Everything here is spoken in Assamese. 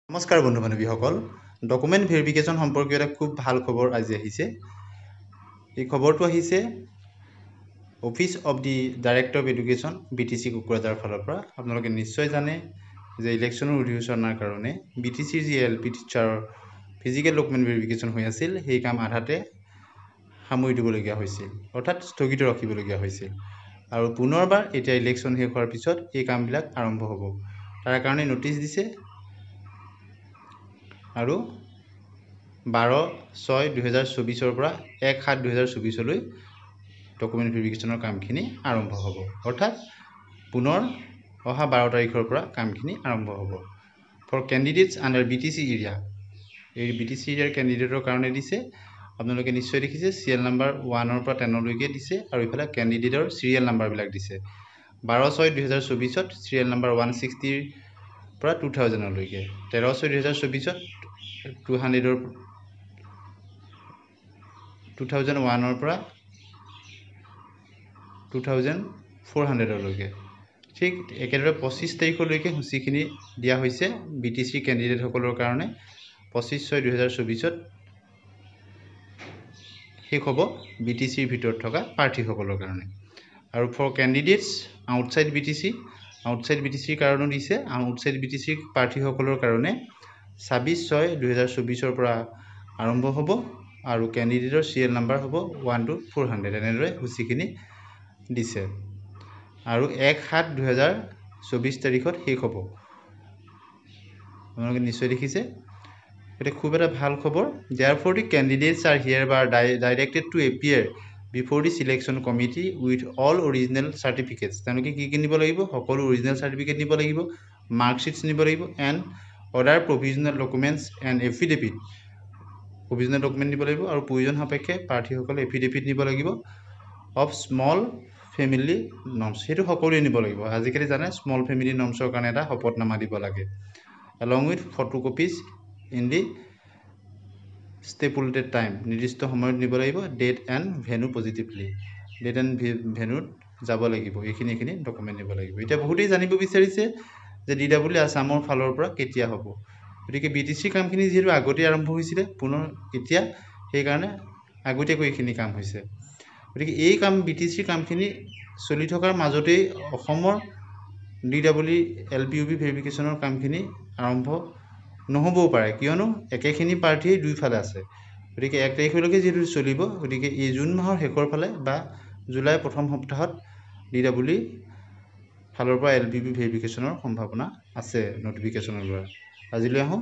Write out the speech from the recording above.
নমস্কাৰ বন্ধু বান্ধৱীসকল ডকুমেণ্ট ভেৰিফিকেশ্যন সম্পৰ্কীয় এটা খুব ভাল খবৰ আজি আহিছে এই খবৰটো আহিছে office of the director of education BTC Kokrajhar ফালৰ পৰা আপোনালোকে নিশ্চয় জানে যে ইলেকশ্যনৰ অধিসূচনাৰ কাৰণে BTCৰ যি LP টিচাৰৰ ফিজিকেল ডকুমেণ্ট ভেৰিফিকেশ্যন হৈ আছিল সেই কাম আধাতে সামৰি দিবলগীয়া হৈছিল অৰ্থাৎ স্থগিত ৰাখিবলগীয়া হৈছিল আৰু পুনৰবাৰ এতিয়া ইলেকশ্যন শেষ হোৱাৰ পিছত এই কামবিলাক আৰম্ভ হ'ব তাৰ কাৰণে নটিচ দিছে আৰু 12/6/2024 পৰা 1/7/2024 ডকুমেণ্ট ভেৰিফিকেশ্যনৰ কামখিনি আৰম্ভ হ'ব অৰ্থাৎ পুনৰ অহা 12 তাৰিখৰ পৰা কামখিনি আৰম্ভ হ'ব for candidates under BTC area এই BTC এৰিয়াৰ কেণ্ডিডেটৰ কাৰণে দিছে আপোনালোকে নিশ্চয় দেখিছে সিৰিয়েল নাম্বাৰ 1 পৰা 10 লৈকে দিছে আৰু ইফালে কেণ্ডিডেটৰ সিৰিয়েল নাম্বাৰবিলাক দিছে 12/6/2024 ত সিৰিয়েল নাম্বাৰ 160 পৰা 2000 লৈকে 13/6/2024 ত 2001 পৰা 2400 লৈকে ঠিক একেদৰে 25 তাৰিখলৈকে সূচীখিনি দিয়া হৈছে BTC কেণ্ডিডেটসকলৰ কাৰণে 25/6/2024 ত শেষ হ'ব BTCৰ ভিতৰত থকা প্ৰাৰ্থীসকলৰ কাৰণে আৰু ফৰ কেণ্ডিডেটছ আউটসাইড BTCৰ কাৰণেও দিছে আউটসাইড BTC প্ৰাৰ্থীসকলৰ কাৰণে 26/6/2024 পৰা আৰম্ভ হ'ব আৰু কেণ্ডিডেটৰ সিৰিয়েল নাম্বাৰ হ'ব 1 to 400 এনেদৰে সূচীখিনি দিছে আৰু 1/7/2024 তাৰিখত শেষ হ'ব আপোনালোকে নিশ্চয় দেখিছে এটা খুব এটা ভাল খবৰ therefore the candidates are hereby directed to appear before the selection committee with all original certificates তেওঁলোকে কি নিব লাগিব সকলো original certificate নিব লাগিব marksheets নিব লাগিব and other provisional documents and affidavit provisional document নিব লাগিব আৰু প্ৰয়োজন সাপেক্ষে প্ৰাৰ্থীসকলে affidavit নিব লাগিব of small family norms হেতু সকলোৱে নিব লাগিব আজিকালি জানে small family norms ৰ কাৰণে এটা শপতনামা দিব লাগে along with photocopies in the stipulated time নিৰ্দিষ্ট সময়ত নিব লাগিব date and venue positively date and venue যাব লাগিব এইখিনি ডকুমেণ্ট নিব লাগিব এতিয়া বহুতেই জানিব বিচাৰিছে যে DW আসামৰ ফালৰ পৰা কেতিয়া হ'ব গতিকে BTC কামখিনি যেহেতু আগতে আৰম্ভ হৈছিল পুনৰ এতিয়া সেই কাৰণে আগতীয়াকৈ এইখিনি কাম হৈছে গতিকে এই কাম BTC কামখিনি চলি থকাৰ মাজতেই অসমৰ DW LPUB ভেৰিফিকেশ্যনৰ কামখিনি আৰম্ভ নহবও পাৰে কিয়নো একেখিনি প্ৰাৰ্থী দুইফালে আছে গতিকে 1 তাৰিখলৈকে যেহেতু চলিব গতিকে এই জুন মাহৰ শেষৰ ফালে বা জুলাই প্ৰথম সপ্তাহত DW ফালৰ পৰা LPUB ভেৰিফিকেশ্যনৰ সম্ভাৱনা আছে নটিফিকেশ্যনৰ পৰা আজিলৈ আহোঁ